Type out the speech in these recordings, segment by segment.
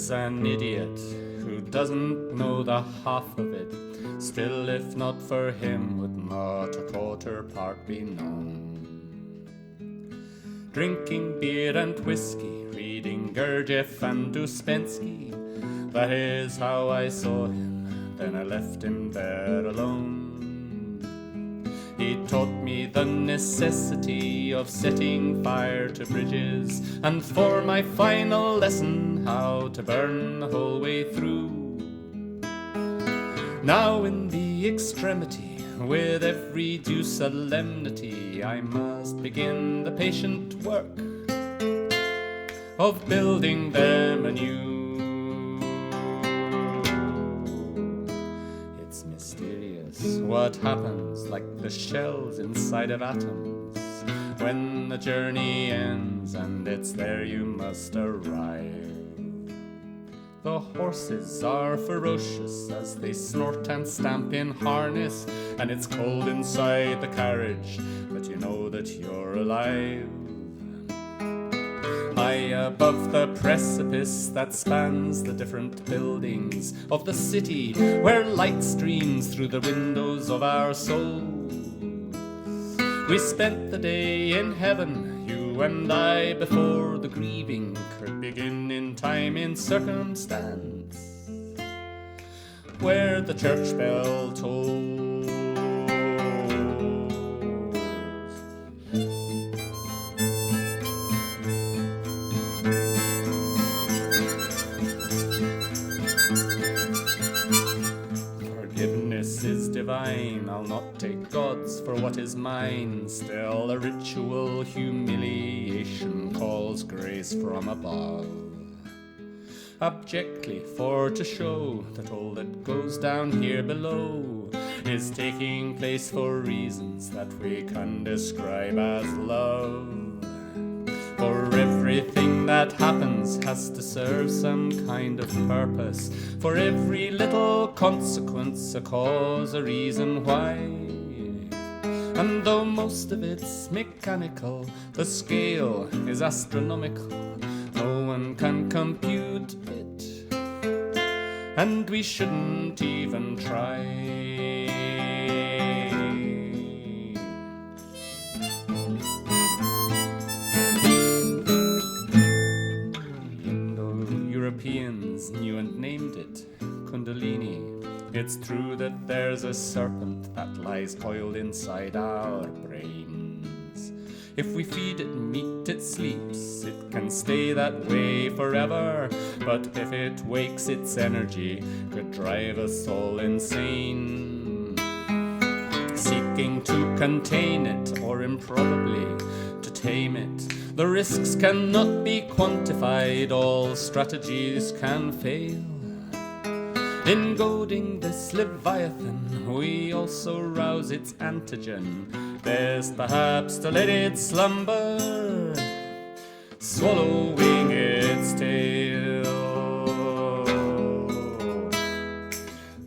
An idiot who doesn't know the half of it. Still, if not for him, would not a quarter part be known. Drinking beer and whiskey, reading Gurdjieff and Uspensky. That is how I saw him, then I left him there alone. He taught me the necessity of setting fire to bridges, and for my final lesson, how to burn the whole way through. Now in the extremity, with every due solemnity, I must begin the patient work of building them anew. What happens, like the shells inside of atoms, when the journey ends and it's there you must arrive. The horses are ferocious as they snort and stamp in harness, and it's cold inside the carriage, but you know that you're alive. High above the precipice that spans the different buildings of the city, where light streams through the windows of our souls. We spent the day in heaven, you and I, before the grieving could begin in time, in circumstance, where the church bell tolls. Is divine, I'll not take God's for what is mine. Still a ritual humiliation calls grace from above, abjectly for to show that all that goes down here below is taking place for reasons that we can describe as love. For everything that happens has to serve some kind of purpose. For every little consequence, a cause, a reason why. And though most of it's mechanical, the scale is astronomical. No one can compute it, and we shouldn't even try. Europeans knew and named it Kundalini. It's true that there's a serpent that lies coiled inside our brains. If we feed it meat, it sleeps. It can stay that way forever. But if it wakes, its energy could drive us all insane. Seeking to contain it, or improbably to tame it. The risks cannot be quantified, all strategies can fail. In goading this Leviathan, we also rouse its antigen. Best perhaps to let it slumber, swallowing its tail.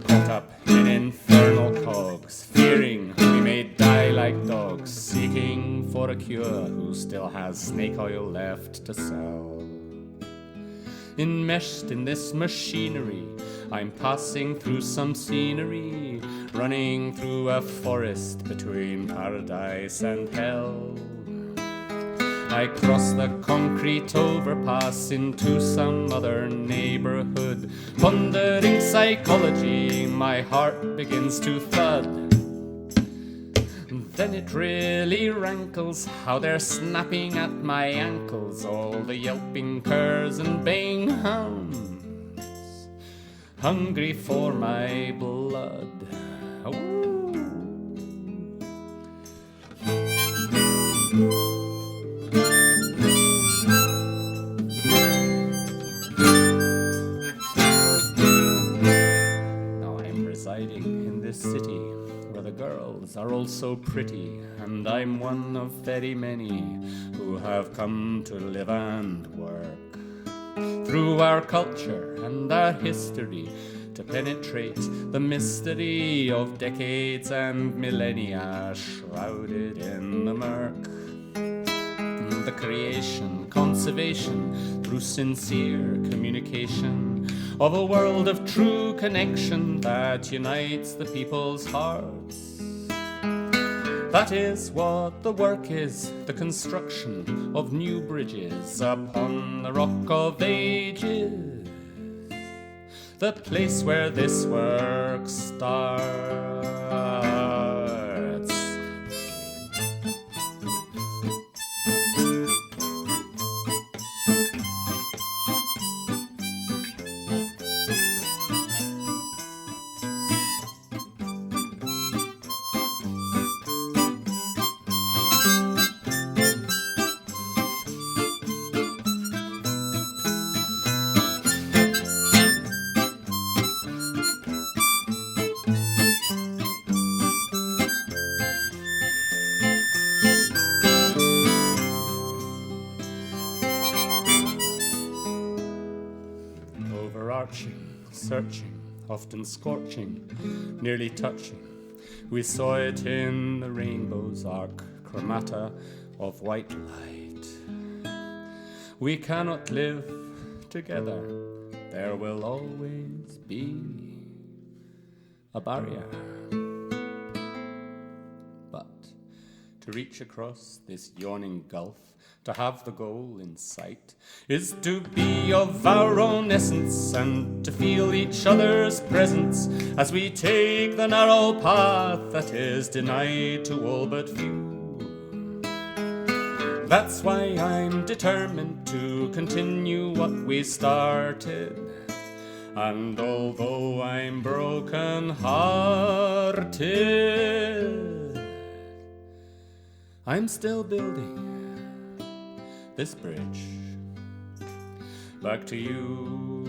Caught up in infernal cogs, fearing we may die like dogs, seeking for a cure who still has snake oil left to sell. Enmeshed in this machinery, I'm passing through some scenery, running through a forest between paradise and hell. I cross the concrete overpass into some other neighborhood. Pondering psychology, my heart begins to thud. Then it really rankles how they're snapping at my ankles, all the yelping curs and baying hounds, hungry for my blood. Now I'm residing in this city where the girl girls are all so pretty, and I'm one of very many who have come to live and work through our culture and our history to penetrate the mystery of decades and millennia shrouded in the murk. The creation, conservation, through sincere communication of a world of true connection that unites the people's hearts. That is what the work is, the construction of new bridges upon the rock of ages, the place where this work starts. Searching, often scorching, nearly touching, we saw it in the rainbow's arc chromata of white light. We cannot live together, there will always be a barrier. But to reach across this yawning gulf, to have the goal in sight, is to be of our own essence and to feel each other's presence as we take the narrow path that is denied to all but few. That's why I'm determined to continue what we started, and although I'm broken-hearted, I'm still building this bridge back to you.